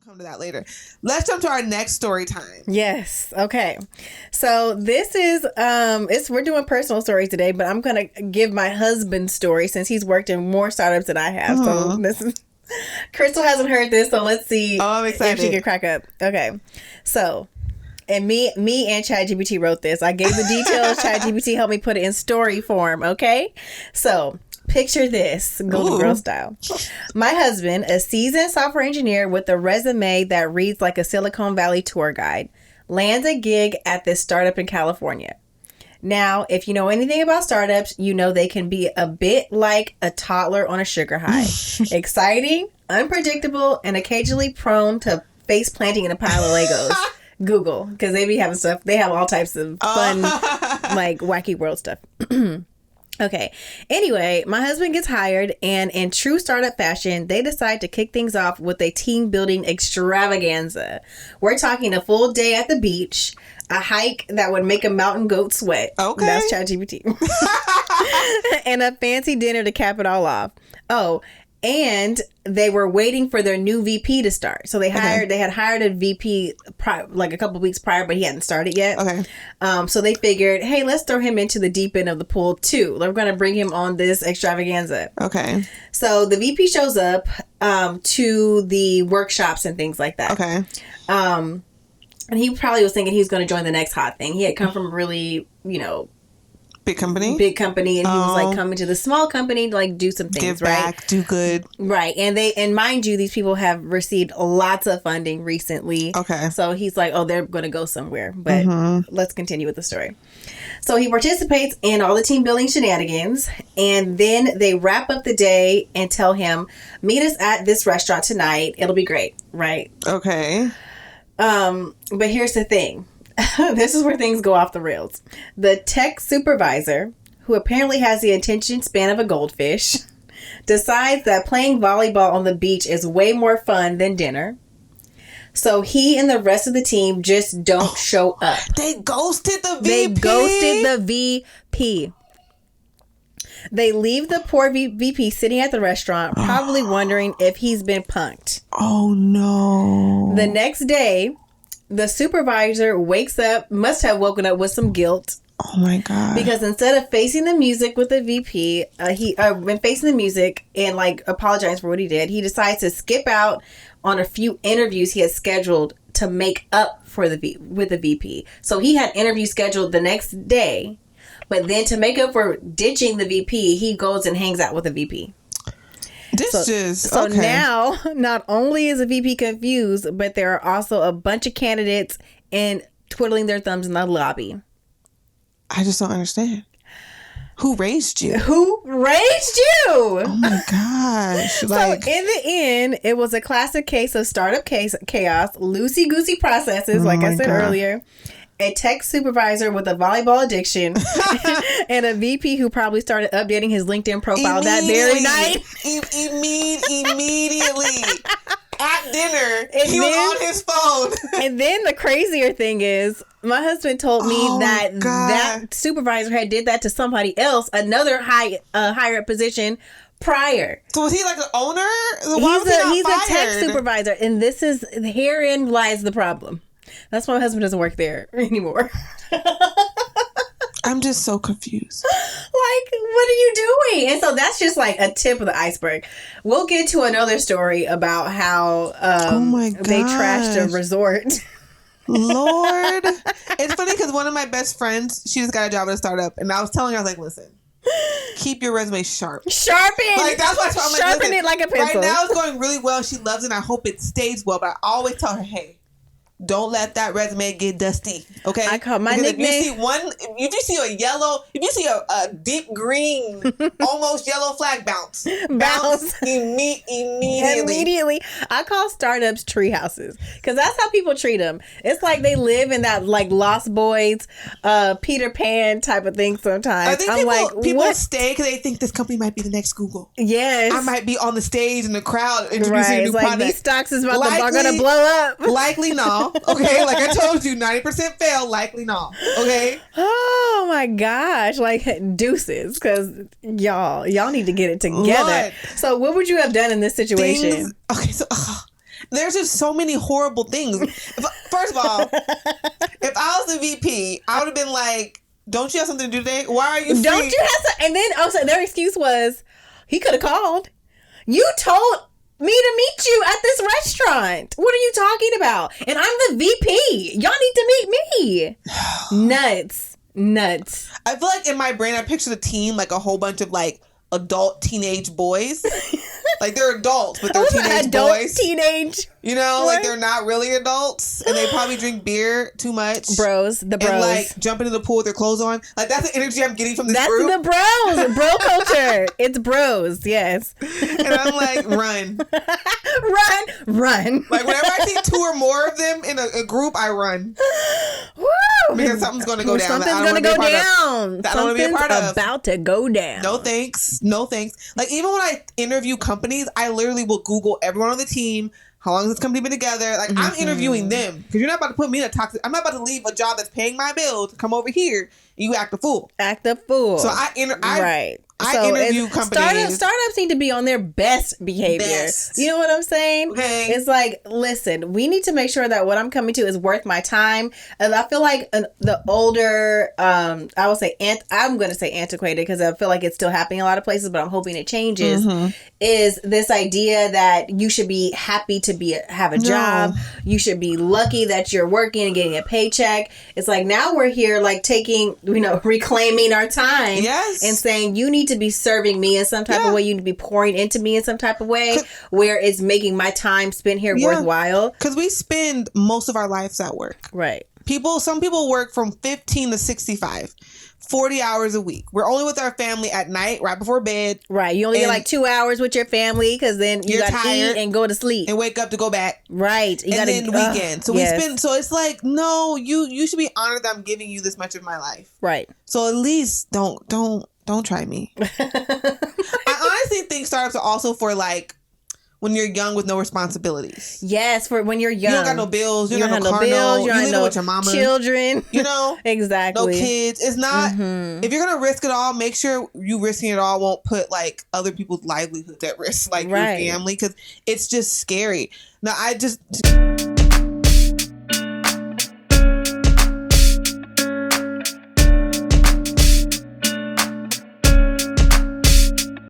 come to that later. Let's jump to our next story time. Yes. Okay. So this is we're doing personal stories today, but I'm gonna give my husband's story since he's worked in more startups than I have. So this is Crystal hasn't heard this, so let's see I'm excited. if she can crack up. Okay. So and me and ChatGPT wrote this. I gave the details. ChatGPT helped me put it in story form. Okay. So picture this, Golden Girl style. My husband, a seasoned software engineer with a resume that reads like a Silicon Valley tour guide, lands a gig at this startup in California. Now, if you know anything about startups, you know they can be a bit like a toddler on a sugar high. Exciting, unpredictable, and occasionally prone to face planting in a pile of Legos. Google, because they be having stuff. They have all types of fun, like wacky world stuff. Okay. Anyway, my husband gets hired, and in true startup fashion, they decide to kick things off with a team building extravaganza. We're talking a full day at the beach, a hike that would make a mountain goat sweat. Okay. That's ChatGPT. And a fancy dinner to cap it all off. Oh, and they were waiting for their new VP to start. So they had hired a VP like a couple of weeks prior, but he hadn't started yet. Okay. So they figured, hey, let's throw him into the deep end of the pool too. We're going to bring him on this extravaganza. Okay. So the VP shows up to the workshops and things like that. Okay. And he probably was thinking he was going to join the next hot thing. He had come from a really, big company, and he was like coming to the small company to like do some things, give back, do good, right? And mind you, these people have received lots of funding recently. Okay, so he's like, oh, they're going to go somewhere. But let's continue with the story. So he participates in all the team building shenanigans, and then they wrap up the day and tell him, meet us at this restaurant tonight. It'll be great, right? Okay. But here's the thing. This is where things go off the rails. The tech supervisor, who apparently has the attention span of a goldfish, decides that playing volleyball on the beach is way more fun than dinner. So he and the rest of the team just don't show up. They ghosted the VP? They ghosted the VP. They leave the poor VP sitting at the restaurant, probably wondering if he's been punked. Oh, no. The next day, the supervisor must have woken up with some guilt. Oh my God. Because instead of facing the music with the VP, when facing the music and like apologize for what he did, he decides to skip out on a few interviews he had scheduled to make up for with the VP. So he had interviews scheduled the next day, but then to make up for ditching the VP, he goes and hangs out with the VP. So now, not only is the VP confused, but there are also a bunch of candidates and twiddling their thumbs in the lobby. I just don't understand. Who raised you? Who raised you? Oh my gosh. So in the end, it was a classic case of startup chaos, loosey-goosey processes, like I said earlier. A tech supervisor with a volleyball addiction, and a VP who probably started updating his LinkedIn profile that very night. Immediately. At dinner, he was on his phone. And then the crazier thing is, my husband told me that supervisor had did that to somebody else, another higher up position prior. So was he like the owner? He's a tech supervisor, and herein lies the problem. That's why my husband doesn't work there anymore. I'm just so confused. Like, what are you doing? And so that's just like a tip of the iceberg. We'll get to another story about how they trashed a resort. Lord. It's funny because one of my best friends, she just got a job at a startup, and I was telling her, I was like, listen, keep your resume sharp. Sharpen. Like, that's why I'm like, sharpen it like a pencil. Right now it's going really well. She loves it, and I hope it stays well. But I always tell her, hey, don't let that resume get dusty. Okay. I call my nickname. If you see a deep green, almost yellow flag, bounce immediately. I call startups tree houses because that's how people treat them. It's like they live in that like Lost Boys, Peter Pan type of thing. Sometimes I think people stay because they think this company might be the next Google. Yes, I might be on the stage in the crowd introducing a new product. These stocks are going to blow up. Likely no. Okay, like I told you, 90% fail, likely no. Okay. Oh my gosh, like deuces, because y'all need to get it together. Lord. So what would you have done in this situation? There's just so many horrible things. First of all, if I was the VP, I would have been like, don't you have something to do today? Why are you free? Don't you have some? And then also their excuse was, he could have called. You told me to meet you at this restaurant. What are you talking about? And I'm the VP. Y'all need to meet me. Nuts. I feel like in my brain, I picture the team like a whole bunch of like adult teenage boys. Like they're adults, but they're teenage boys. Teenage. You know, like they're not really adults, and they probably drink beer too much. Bros. And like jump into the pool with their clothes on. Like that's the energy I'm getting from this group. That's the bros. Bro culture. It's bros. Yes. And I'm like, run. Run. Like whenever I see two or more of them in a group, I run. Woo. Because something's going to go down. Something's going to go down. I don't want to be a part of. About to go down. No thanks. Like even when I interview companies, I literally will Google everyone on the team. How long has this company been together? Like I'm interviewing them because you're not about to put me in a toxic. I'm not about to leave a job that's paying my bills to come over here and you act a fool. So I interview companies. Startups need to be on their best behavior. You know what I'm saying? Okay. It's like, listen, we need to make sure that what I'm coming to is worth my time. And I feel like the older, I'm going to say antiquated because I feel like it's still happening in a lot of places, but I'm hoping it changes, is this idea that you should be happy to have a job. You should be lucky that you're working and getting a paycheck. It's like now we're here like taking, reclaiming our time and saying you need to be serving me in some type of way. You need to be pouring into me in some type of way where it's making my time spent here worthwhile. Because we spend most of our lives at work. Right. Some people work from 15 to 65. 40 hours a week. We're only with our family at night, right before bed. Right. You only get like 2 hours with your family because then you got to eat and go to sleep. And wake up to go back. Right. And then weekend. So we spend, so it's like, no, you should be honored that I'm giving you this much of my life. Right. So at least don't try me. I honestly think startups are also for like, when you're young with no responsibilities. Yes, for when you're young. You don't got no bills. You don't got no car note. You live with your mama. Children. Exactly. No kids. It's not, if you're going to risk it all, make sure you risking it all won't put like other people's livelihoods at risk, like your family, because it's just scary. Now,